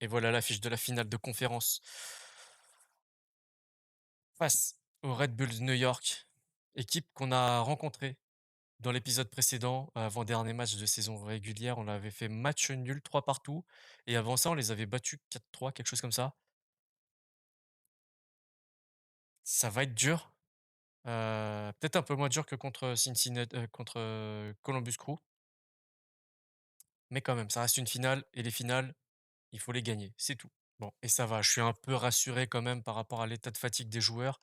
Et voilà l'affiche de la finale de conférence face aux Red Bulls de New York, équipe qu'on a rencontrée dans l'épisode précédent, avant-dernier match de saison régulière. On avait fait match nul 3 partout et avant ça, on les avait battus 4-3, quelque chose comme ça. Ça va être dur, peut-être un peu moins dur que contre contre, Columbus Crew, mais quand même, ça reste une finale et les finales, il faut les gagner, c'est tout. Bon et ça va, je suis un peu rassuré quand même par rapport à l'état de fatigue des joueurs.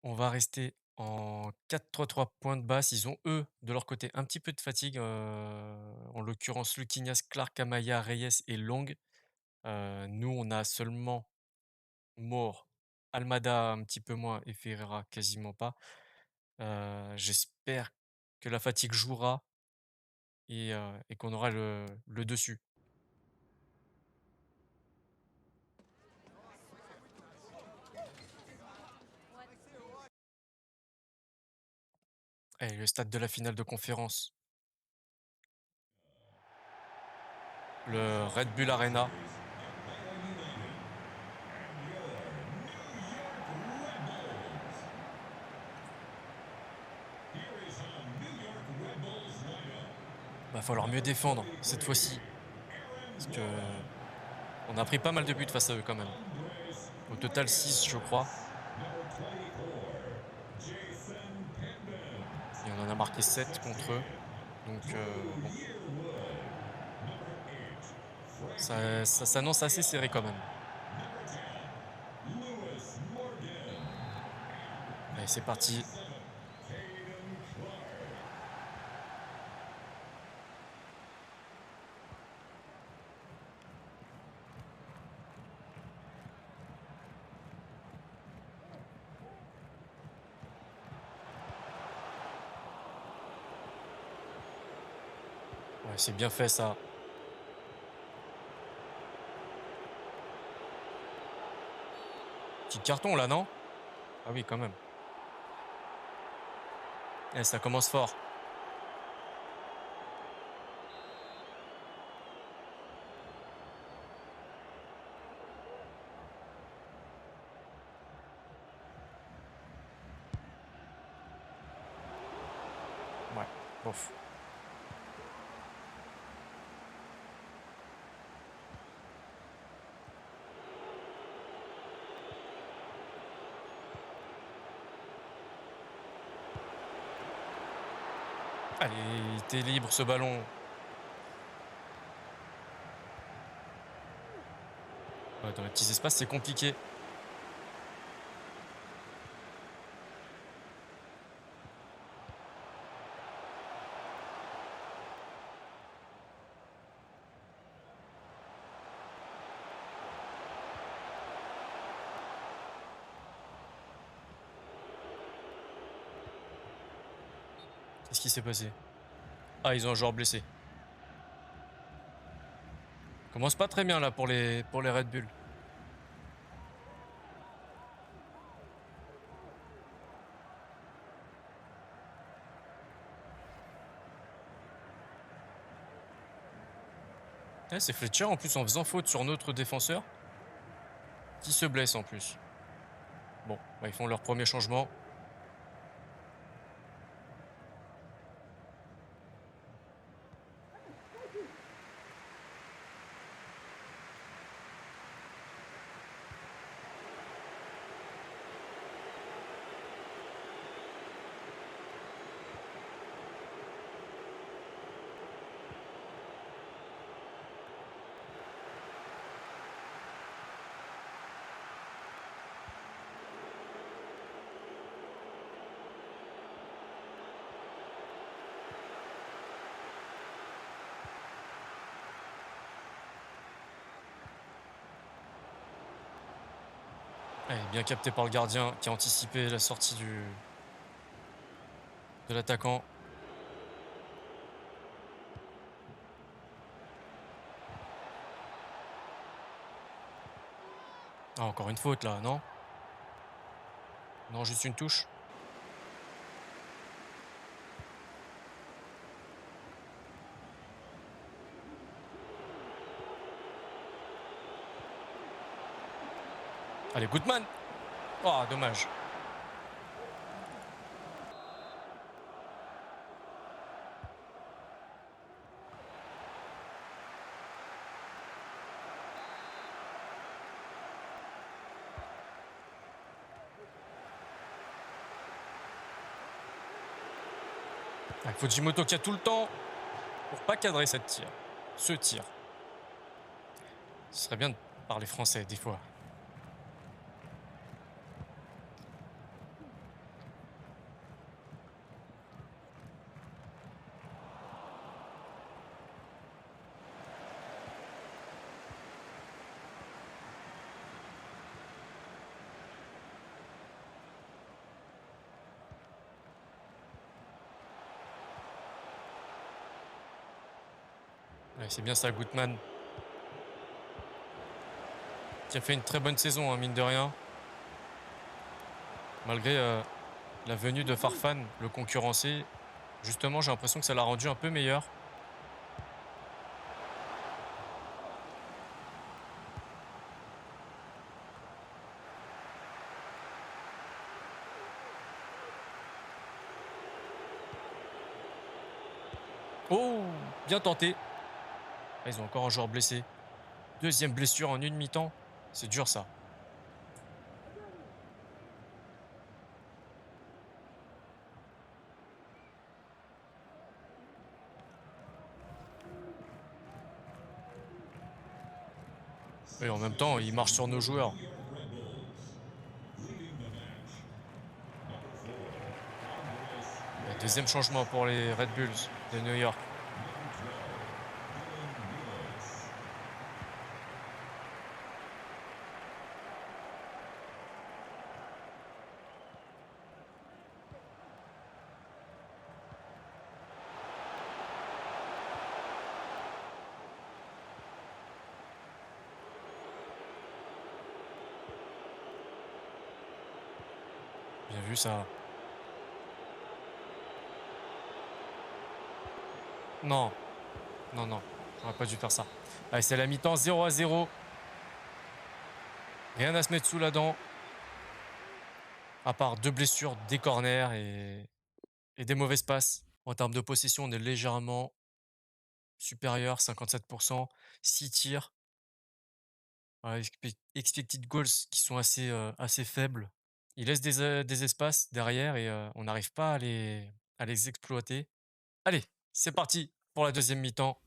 On va rester en 4-3-3 pointe basse. Ils ont, eux, de leur côté, un petit peu de fatigue, en l'occurrence Luquinhas, Clark, Amaya, Reyes et Long. Nous, on a seulement Moore, Almada un petit peu moins et Ferreira quasiment pas. J'espère que la fatigue jouera et qu'on aura le dessus. Et le stade de la finale de conférence, le Red Bull Arena. Va falloir mieux défendre cette fois-ci parce que on a pris pas mal de buts face à eux quand même. Au total 6 je crois et on en a marqué 7 contre eux. Donc bon, ça s'annonce assez serré quand même. Allez, c'est parti. Ouais, c'est bien fait ça. Petit carton là, non? Ah oui, quand même. Eh, ça commence fort. Ouais, bof. Allez, il était libre ce ballon. Ouais, dans les petits espaces, c'est compliqué. Qu'est-ce qui s'est passé? Ah, ils ont un joueur blessé. Commence pas très bien là pour les Red Bull. Eh, c'est Fletcher en plus en faisant faute sur notre défenseur qui se blesse en plus. Bon, bah, ils font leur premier changement. Allez, bien capté par le gardien qui a anticipé la sortie de l'attaquant. Ah, encore une faute là, non? Non, juste une touche? Allez, Gutmann! Oh, dommage. Ah, Fujimoto qui a tout le temps pour pas cadrer cette tir. Ce tir. Ce serait bien de parler français des fois. Ouais, c'est bien ça, Gutmann, qui a fait une très bonne saison, hein, mine de rien. Malgré la venue de Farfan, le concurrencer, justement, j'ai l'impression que ça l'a rendu un peu meilleur. Oh, bien tenté. Ah, ils ont encore un joueur blessé. Deuxième blessure en une mi-temps. C'est dur ça. Et en même temps, ils marchent sur nos joueurs. Et deuxième changement pour les Red Bulls de New York. Bien vu ça. Non, non, non. On pas dû faire ça. Allez, c'est la mi-temps 0-0. Rien à se mettre sous la dent. À part deux blessures, des corners et des mauvaises passes. En termes de possession, on est légèrement supérieur, 57%. 6 tirs. Voilà, expected goals qui sont assez faibles. Ils laissent des espaces derrière et on n'arrive pas à les exploiter. Allez, c'est parti pour la deuxième mi-temps.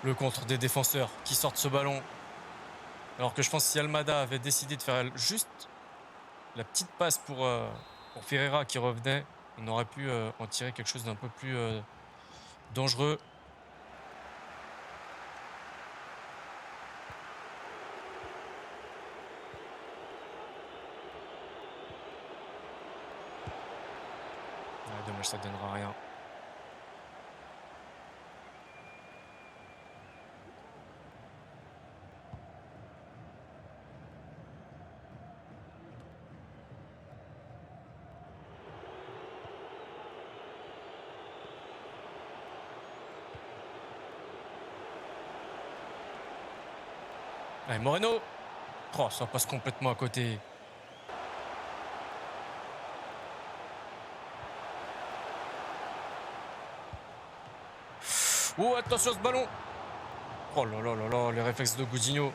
Le contre des défenseurs qui sortent ce ballon. Alors que je pense que si Almada avait décidé de faire juste la petite passe pour Ferreira qui revenait, on aurait pu en tirer quelque chose d'un peu plus dangereux. Ouais, dommage, ça donnera rien. Allez, Moreno. Oh, ça passe complètement à côté. Oh, attention à ce ballon. Oh là là là là, les réflexes de Coutinho.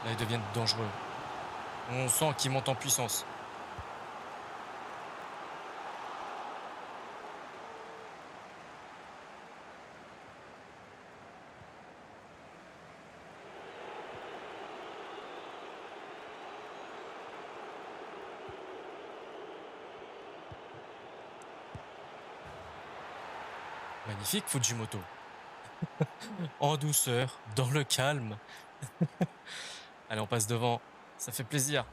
Là, ils deviennent dangereux. On sent qu'ils montent en puissance. Magnifique, Fujimoto. En douceur, dans le calme. Allez, on passe devant. Ça fait plaisir.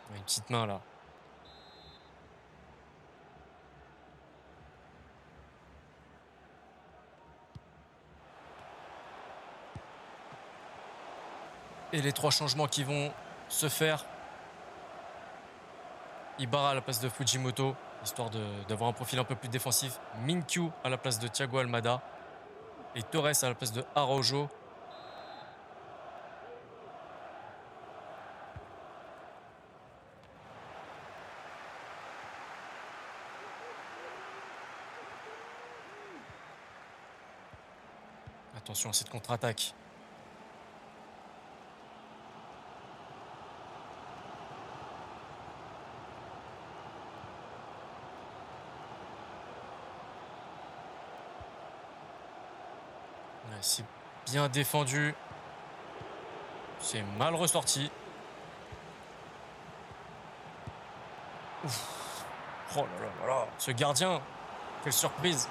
Ouais, une petite main là. Et les 3 changements qui vont se faire. Ibarra à la place de Fujimoto, histoire d'avoir un profil un peu plus défensif. Minkyu à la place de Thiago Almada. Et Torres à la place de Araujo. Attention à cette contre-attaque. Ouais, c'est bien défendu. C'est mal ressorti. Ouf. Oh là là là là. Ce gardien, quelle surprise.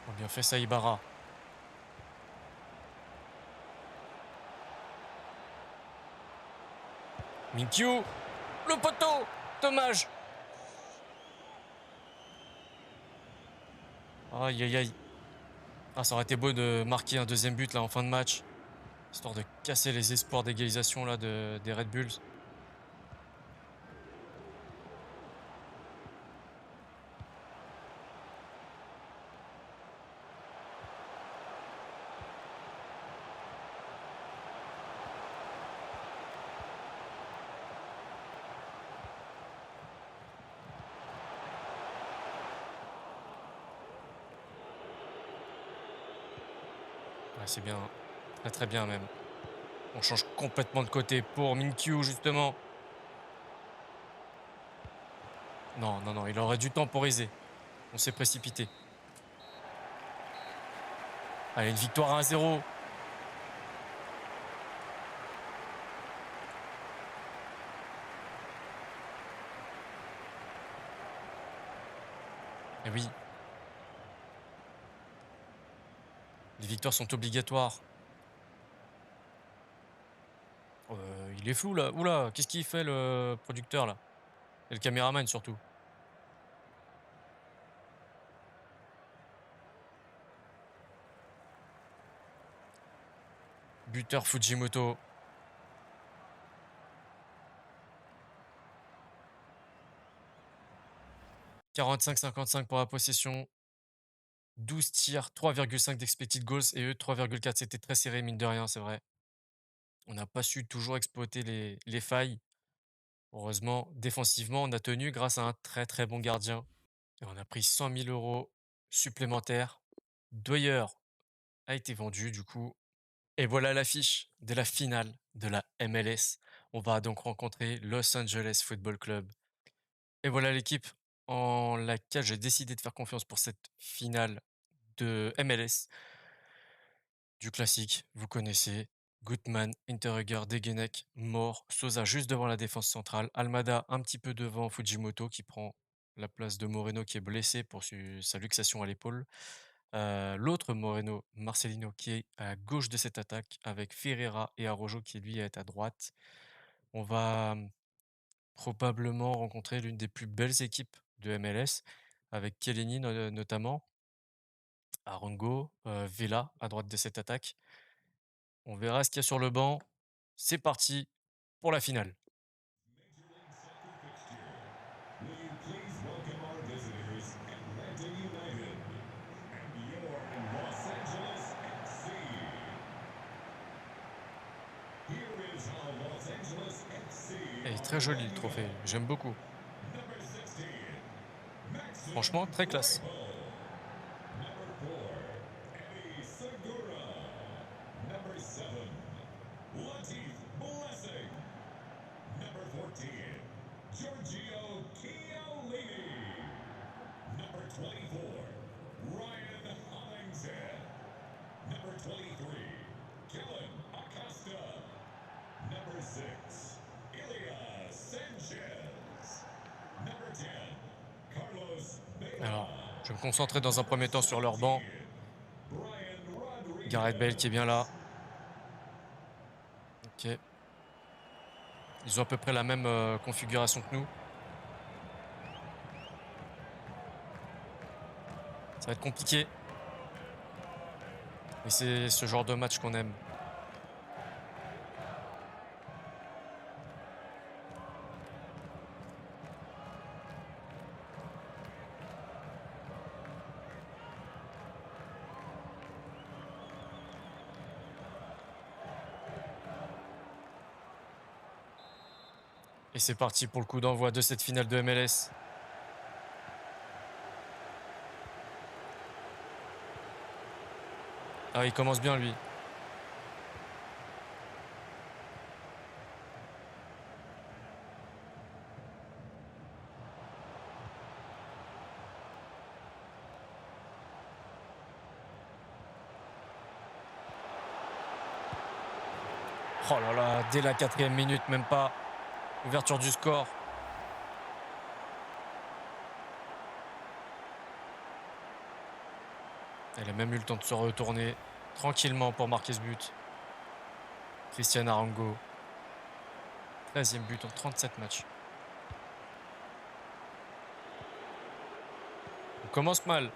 On a bien fait ça, Ibarra. Minkyu, le poteau. Dommage. Aïe aïe aïe. Ah, ça aurait été beau de marquer un deuxième but là en fin de match, histoire de casser les espoirs d'égalisation là des Red Bulls. Ouais, c'est bien, très très bien même. On change complètement de côté pour Minkyu justement. Non, non, non, il aurait du temporiser. On s'est précipité. Allez, une victoire à 1-0. Et oui, les victoires sont obligatoires. Il est flou là. Oula, qu'est-ce qu'il fait le producteur là? Et le caméraman surtout. Buteur Fujimoto. 45-55 pour la possession. 12 tirs, 3,5 d'expected goals et eux 3,4. C'était très serré, mine de rien, c'est vrai. On n'a pas su toujours exploiter les failles. Heureusement, défensivement, on a tenu grâce à un très très bon gardien. Et on a pris 100 000 euros supplémentaires. Dwyer a été vendu du coup. Et voilà l'affiche de la finale de la MLS. On va donc rencontrer Los Angeles Football Club. Et voilà l'équipe en laquelle j'ai décidé de faire confiance pour cette finale de MLS. Du classique, vous connaissez. Gutmann, Hinteregger, Degenek, Moore, Sosa juste devant la défense centrale, Almada un petit peu devant Fujimoto qui prend la place de Moreno qui est blessé pour sa luxation à l'épaule. L'autre Moreno, Marcelino, qui est à gauche de cette attaque avec Ferreira et Arrojo qui lui est à droite. On va probablement rencontrer l'une des plus belles équipes de MLS avec Chiellini notamment. Arango, Vela à droite de cette attaque. On verra ce qu'il y a sur le banc. C'est parti pour la finale. Major League Soccer fixture. Will you please welcome our visitors, Atlanta United, and your Los Angeles FC. Here is our Los Angeles FC Et are très joli le walking trophée, out. j'aime beaucoup. Number 16, Maxim Franchement, très classe. Raybo. Number 4, Eddie Segura. Number 7, Latif Blessing. Number 14, Giorgio Chiellini. Number 24, Ryan Hollingshead. Number 23, Kellen Acosta. Number 6, Ilya Sanchez. Number 10, Carlos Vela. Alors, je vais me concentrer dans un premier temps sur leur 17, banc. Brian Gareth Bale qui est bien là. Rodriguez. OK. Ils ont à peu près la même, configuration que nous. Ça va être compliqué. Mais c'est ce genre de match qu'on aime. Et c'est parti pour le coup d'envoi de cette finale de MLS. Ah, il commence bien lui. Oh là là, dès la 4e minute, même pas. Ouverture du score. Elle a même eu le temps de se retourner tranquillement pour marquer ce but. Christian Arango. 13e but en 37 matchs. On commence mal.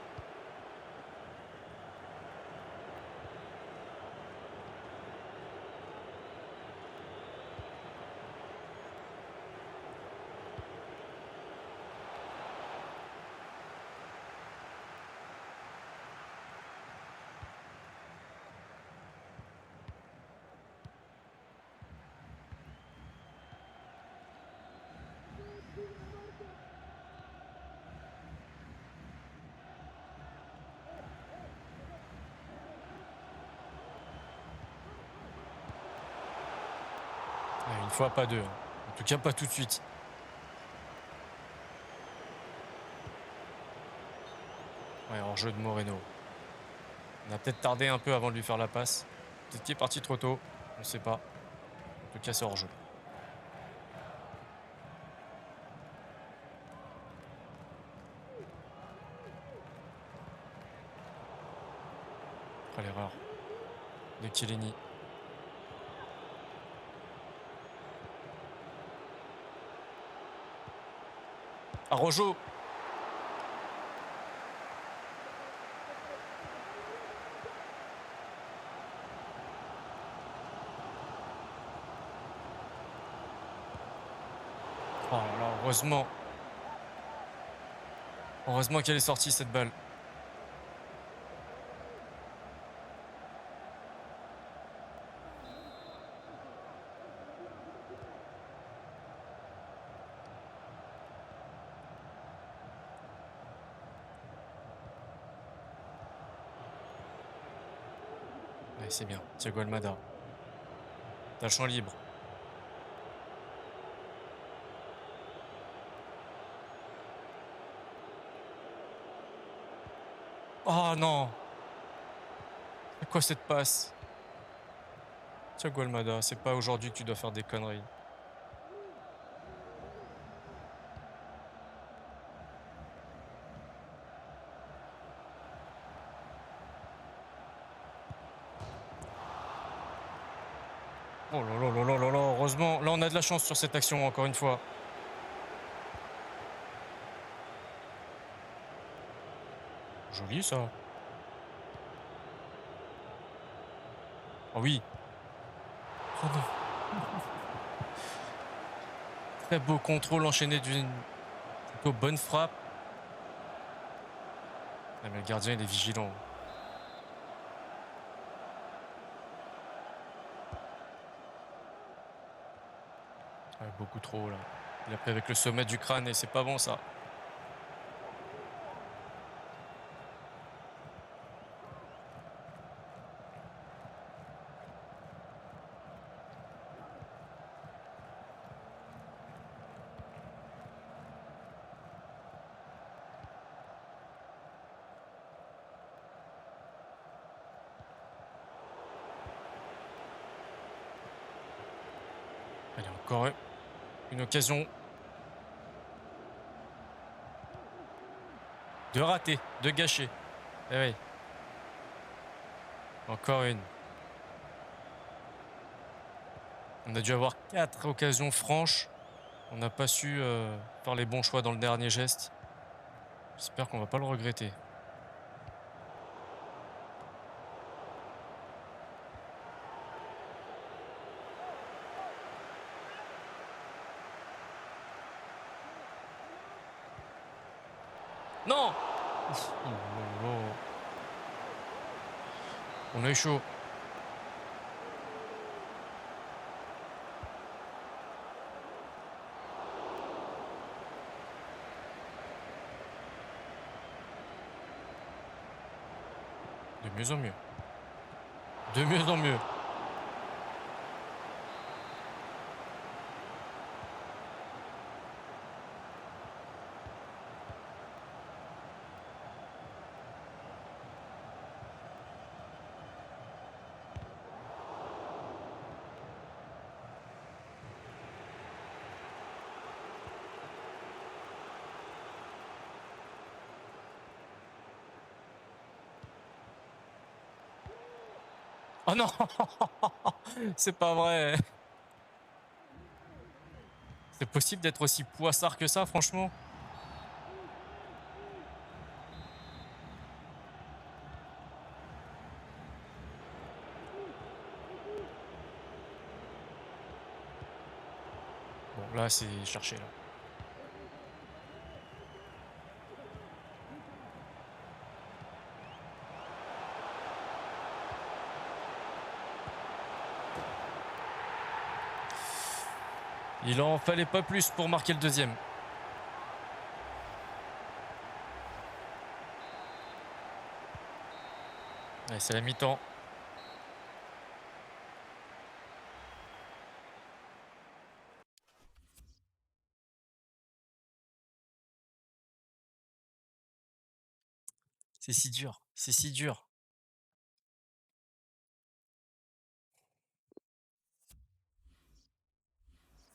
Ouais, une fois, pas deux, hein. En tout cas, pas tout de suite. Ouais, hors-jeu de Moreno. On a peut-être tardé un peu avant de lui faire la passe. Peut-être qu'il est parti trop tôt. On sait pas. En tout cas, c'est hors-jeu. Après l'erreur de Chiellini. Arrojo. Oh là là, heureusement. Heureusement qu'elle est sortie cette balle. Ouais, c'est bien. Thiago Almada. T'as le champ libre. Oh non! C'est quoi cette passe? Thiago Almada, c'est pas aujourd'hui que tu dois faire des conneries. Oh là là là là là là, heureusement. Là, on a de la chance sur cette action, encore une fois. Joli ça. Ah oui. Oh non. Très beau contrôle enchaîné d'une plutôt bonne frappe. Ah, mais le gardien, il est vigilant. Ouais, beaucoup trop là. Il a pris avec le sommet du crâne et c'est pas bon ça. Allez, encore une occasion de rater, de gâcher. Eh oui, encore une. On a dû avoir 4 occasions franches. On n'a pas su faire les bons choix dans le dernier geste. J'espère qu'on va pas le regretter. Non! Oh là là. On a eu chaud. De mieux en mieux. De mieux en mieux. Oh non! C'est pas vrai. C'est possible d'être aussi poissard que ça, franchement? Bon, là, c'est cherché, là. Il en fallait pas plus pour marquer le deuxième. Allez, c'est la mi-temps. C'est si dur, c'est si dur.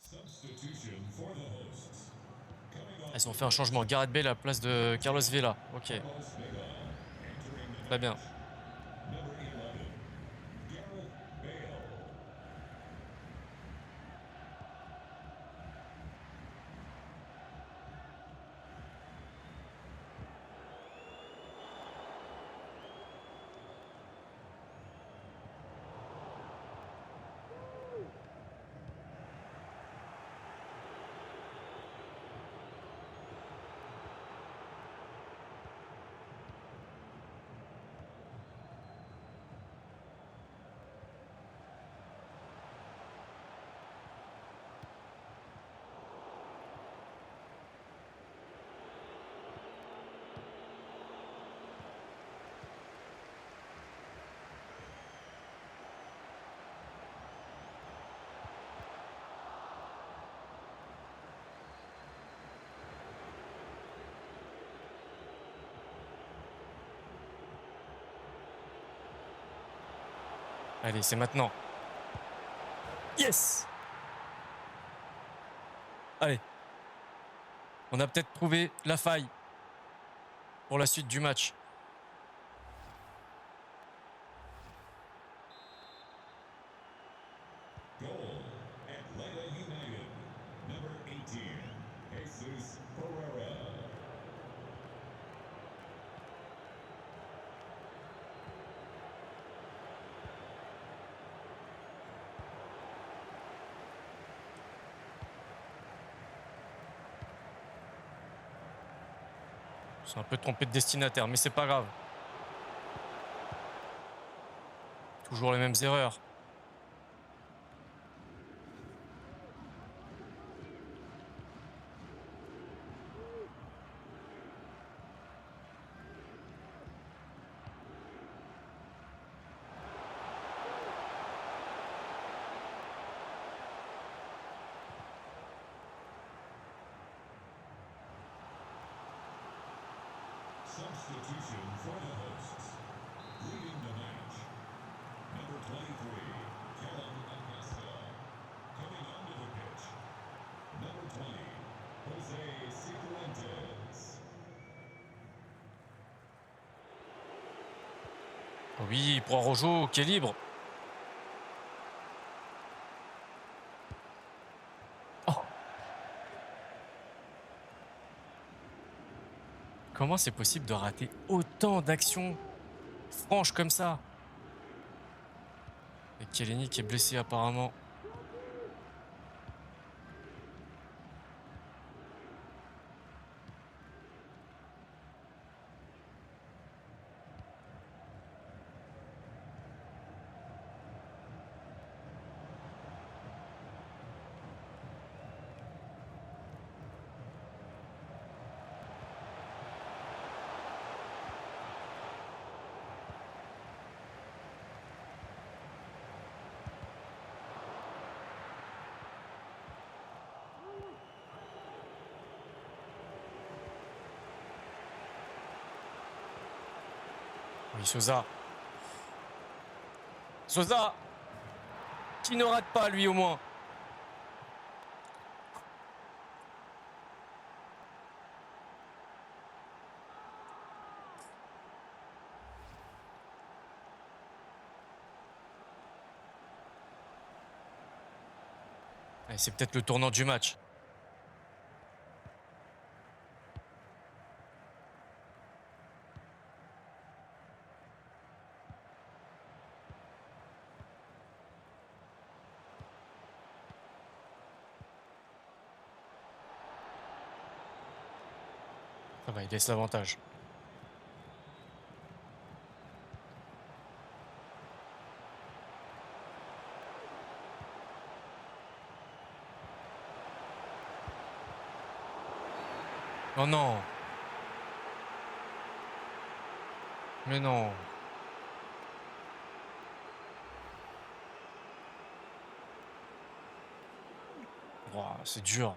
Substitution for the hosts. Coming Ah, off ils ont the fait un pitch, changement. Gareth Bale à la place de Carlos Vela. OK, Carlos Vela. Entering the très bien. match, number 11, Gareth Bale. Allez, c'est maintenant. Yes! Allez, on a peut-être trouvé la faille pour la suite du match. Goal, Atlanta United. Number 18, Jesus Ferreira. C'est un peu trompé de destinataire, mais c'est pas grave. Toujours les mêmes erreurs. Substitution for the hosts. Leading the match, number 23, Kellen Acosta. Coming onto the pitch, number 20, Jose Cifuentes. Oui, pour Araujo qui est libre. Oh! Comment c'est possible de rater autant d'actions franches comme ça? Et Chiellini qui est blessé apparemment. Oui, Sosa. Sosa qui ne rate pas lui au moins. Et c'est peut-être le tournant du match. Ça va, il laisse l'avantage. Oh non! Mais non! Wouah, c'est dur.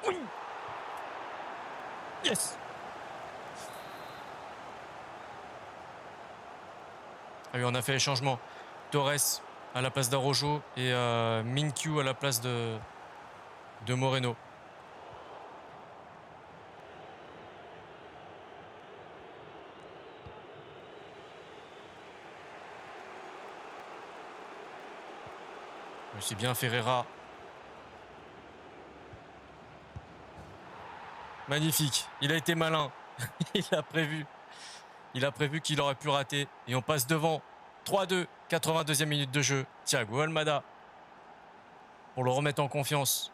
Oui! Yes! Ah oui, on a fait les changements. Torres à la place d'Araujo et Minkyu à la place de Moreno. C'est bien Ferreira. Magnifique. Il a été malin. Il a prévu. Il a prévu qu'il aurait pu rater. Et on passe devant. 3-2, 82e minute de jeu. Thiago Almada pour le remettre en confiance.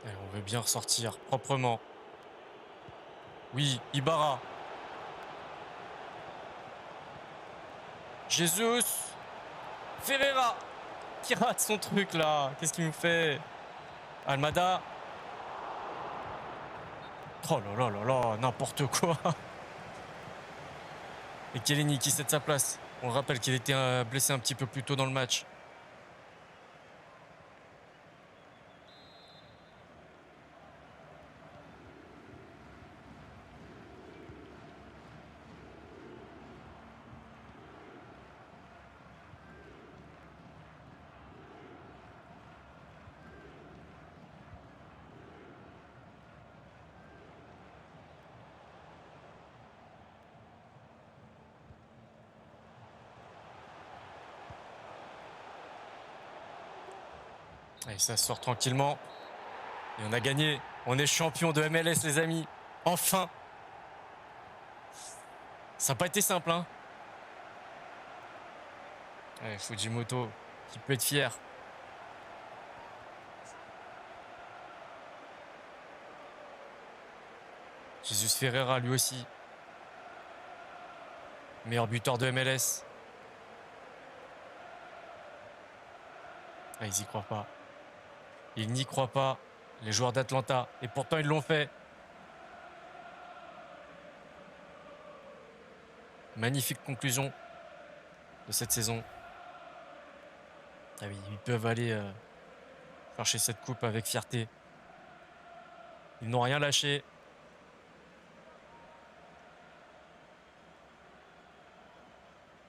Et on veut bien ressortir proprement. Oui, Ibarra. Jesus. Ferreira qui rate son truc là. Qu'est-ce qu'il nous fait? Almada. Oh là là là là, n'importe quoi. Et Chiellini qui cède sa place. On rappelle qu'il était blessé un petit peu plus tôt dans le match. Et ça sort tranquillement. Et on a gagné. On est champion de MLS, les amis. Enfin. Ça n'a pas été simple, hein. Ouais, Fujimoto, qui peut être fier. Jesus Ferreira, lui aussi. Meilleur buteur de MLS. Ah, ils y croient pas. Ils n'y croient pas, les joueurs d'Atlanta. Et pourtant, ils l'ont fait. Magnifique conclusion de cette saison. Ah oui, ils peuvent aller chercher cette coupe avec fierté. Ils n'ont rien lâché.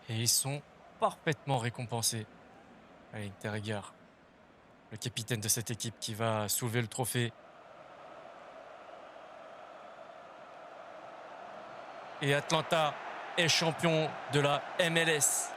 Et ils sont parfaitement récompensés. Allez, Terreger, le capitaine de cette équipe qui va soulever le trophée. Et Atlanta est champion de la MLS.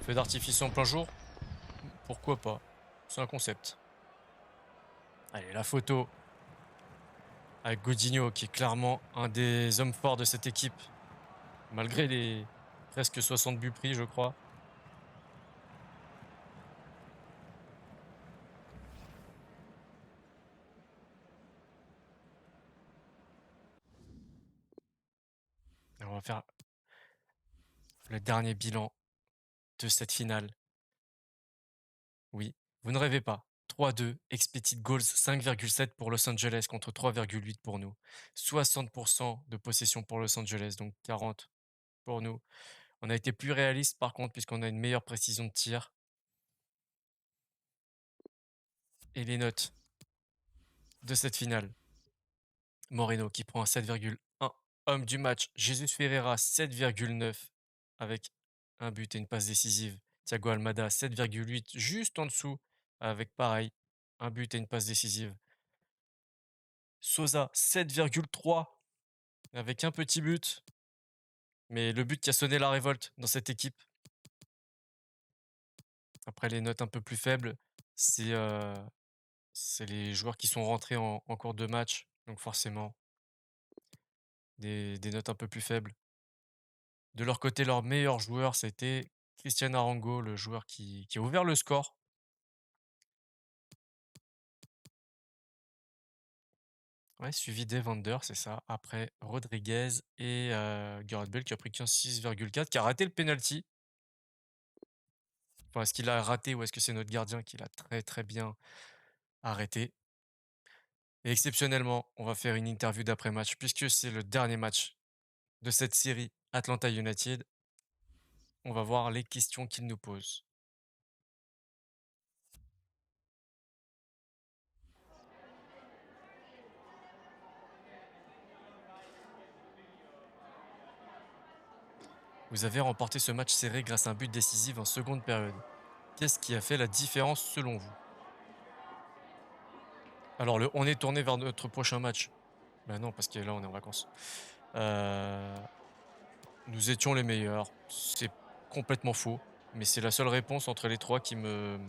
Feu d'artifice en plein jour, pourquoi pas? C'est un concept. Allez, la photo avec Godinho, qui est clairement un des hommes forts de cette équipe, malgré les presque 60 buts pris, je crois. Et on va faire le dernier bilan de cette finale. Oui, vous ne rêvez pas. 3-2, expected goals 5,7 pour Los Angeles contre 3,8 pour nous. 60% de possession pour Los Angeles, donc 40 pour nous. On a été plus réaliste par contre, puisqu'on a une meilleure précision de tir. Et les notes de cette finale. Moreno qui prend un 7,1. Homme du match, Jesus Ferreira 7,9 avec un but et une passe décisive. Thiago Almada 7,8, juste en dessous, avec pareil, un but et une passe décisive. Sosa 7,3 avec un petit but, mais le but qui a sonné la révolte dans cette équipe. Après les notes un peu plus faibles, c'est les joueurs qui sont rentrés en cours de match, donc forcément des notes un peu plus faibles. De leur côté, leur meilleur joueur, c'était Christian Arango, le joueur qui a ouvert le score. Ouais, suivi d'Evander, c'est ça. Après Rodriguez et Gareth Bale qui a pris qu'un 6,4, qui a raté le penalty. Enfin, est-ce qu'il a raté ou est-ce que c'est notre gardien qui l'a très très bien arrêté? Et exceptionnellement, on va faire une interview d'après-match puisque c'est le dernier match de cette série Atlanta United. On va voir les questions qu'il nous pose. Vous avez remporté ce match serré grâce à un but décisif en seconde période. Qu'est-ce qui a fait la différence selon vous? Alors, on est tourné vers notre prochain match. Ben non, parce que là, on est en vacances. Euh, Nous étions les meilleurs. C'est complètement faux, mais c'est la seule réponse entre les trois qui me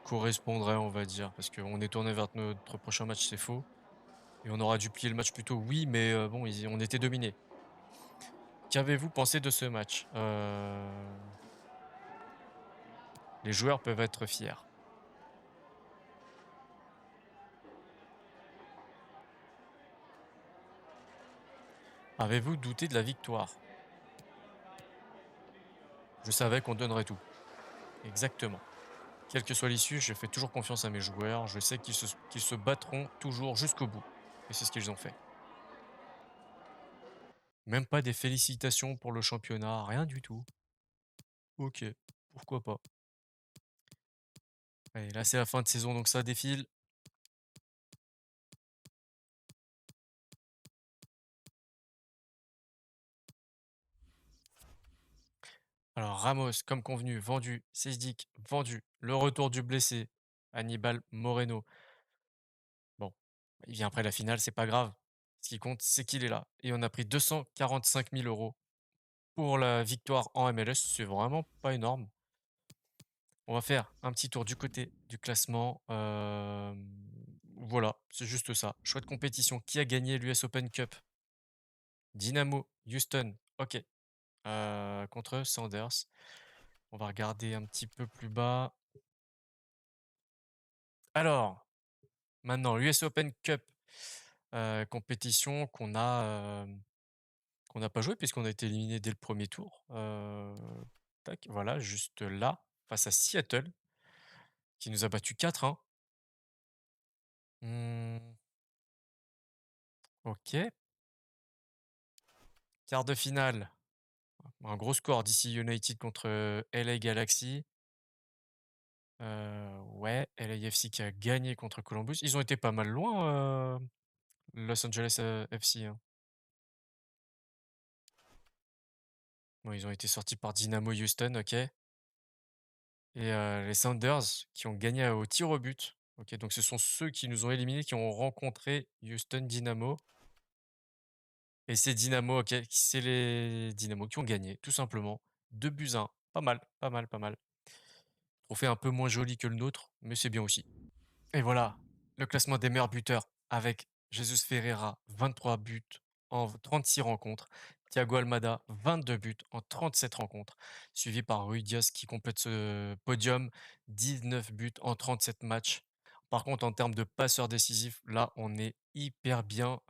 correspondrait, on va dire. Parce qu'on est tourné vers notre prochain match, c'est faux. Et on aura dû plier le match plus tôt, oui, mais bon, on était dominés. Qu'avez-vous pensé de ce match? Les joueurs peuvent être fiers. Avez-vous douté de la victoire? Je savais qu'on donnerait tout. exactement. Quelle que soit l'issue, je fais toujours confiance à mes joueurs. Je sais qu'ils se battront toujours jusqu'au bout et c'est ce qu'ils ont fait. Même pas des félicitations pour le championnat, rien du tout. OK, pourquoi pas. Allez, là, c'est la fin de saison, donc ça défile. Alors Ramos, comme convenu, vendu. Sejdik, vendu. Le retour du blessé, Hannibal Moreno. Bon, il vient après la finale, c'est pas grave. Ce qui compte, c'est qu'il est là et on a pris 245 000 € pour la victoire en MLS. C'est vraiment pas énorme. On va faire un petit tour du côté du classement. Voilà, c'est juste ça. Choix de compétition. Qui a gagné l'US Open Cup? Dynamo Houston. OK. Contre Sanders. On va regarder un petit peu plus bas. Alors, maintenant, l'US Open Cup, compétition qu'on n'a pas joué puisqu'on a été éliminé dès le premier tour. Tac, voilà, juste là, face à Seattle, qui nous a battu 4-1. Mmh, OK. Quart de finale, un gros score DC United contre, LA Galaxy. Ouais, LAFC qui a gagné contre Columbus. Ils ont été pas mal loin, Los Angeles, FC, hein. Bon, ils ont été sortis par Dynamo Houston, OK. Et les Sounders qui ont gagné au tir au but. OK, donc ce sont ceux qui nous ont éliminés, qui ont rencontré Houston Dynamo et c'est Dynamo, OK, c'est les Dynamo qui ont gagné, tout simplement. 2-1. Pas mal, pas mal, pas mal. Trophée un peu moins joli que le nôtre, mais c'est bien aussi. Et voilà, le classement des meilleurs buteurs avec Jesus Ferreira, 23 buts en 36 rencontres. Thiago Almada, 22 buts en 37 rencontres. Suivi par Rui Diaz qui complète ce podium, 19 buts en 37 matchs. Par contre, en termes de passeurs décisifs, là, on est hyper bien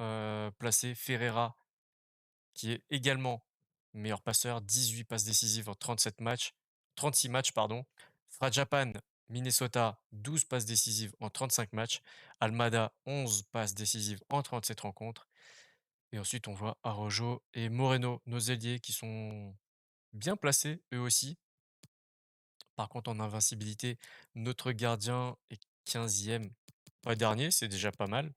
placé. Ferreira, qui est également meilleur passeur, 18 passes décisives en 37 matchs, 36 matchs, pardon. Japan, Minnesota, 12 passes décisives en 35 matchs. Almada, 11 passes décisives en 37 rencontres. Et ensuite, on voit Arrojo et Moreno, nos ailiers, qui sont bien placés, eux aussi. Par contre, en invincibilité, notre gardien est 15e. Pas dernier, c'est déjà pas mal.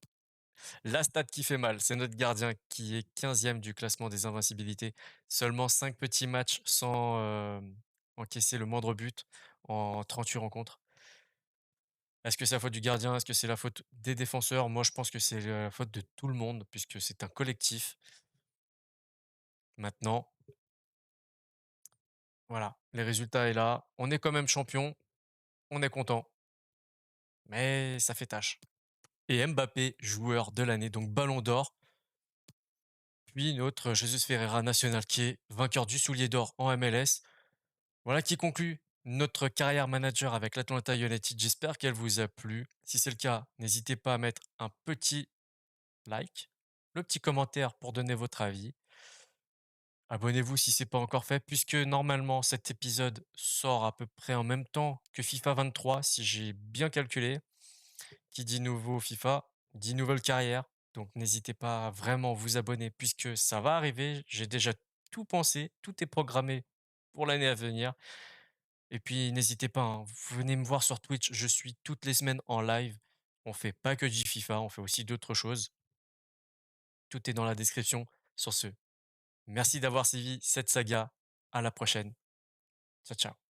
La stat qui fait mal, c'est notre gardien qui est 15e du classement des invincibilités. Seulement 5 petits matchs sans, encaisser le moindre but en 38 rencontres. Est-ce que c'est la faute du gardien? Est-ce que c'est la faute des défenseurs? Moi, je pense que c'est la faute de tout le monde puisque c'est un collectif. Maintenant, voilà, les résultats est là. On est quand même champion, on est content, mais ça fait tâche. Et Mbappé, joueur de l'année, donc ballon d'or, puis notre Jesus Ferreira national qui est vainqueur du soulier d'or en MLS. Voilà qui conclut notre carrière manager avec l'Atlanta United. J'espère qu'elle vous a plu. Si c'est le cas, n'hésitez pas à mettre un petit like, le petit commentaire pour donner votre avis. Abonnez-vous si c'est pas encore fait, puisque normalement cet épisode sort à peu près en même temps que FIFA 23, si j'ai bien calculé. Qui dit nouveau FIFA, dit nouvelle carrière. Donc n'hésitez pas à vraiment vous abonner, puisque ça va arriver. J'ai déjà tout pensé, tout est programmé pour l'année à venir. Et puis n'hésitez pas, hein, venez me voir sur Twitch, je suis toutes les semaines en live. On fait pas que du FIFA, on fait aussi d'autres choses. Tout est dans la description. Sur ce, merci d'avoir suivi cette saga. À la prochaine. Ciao, ciao.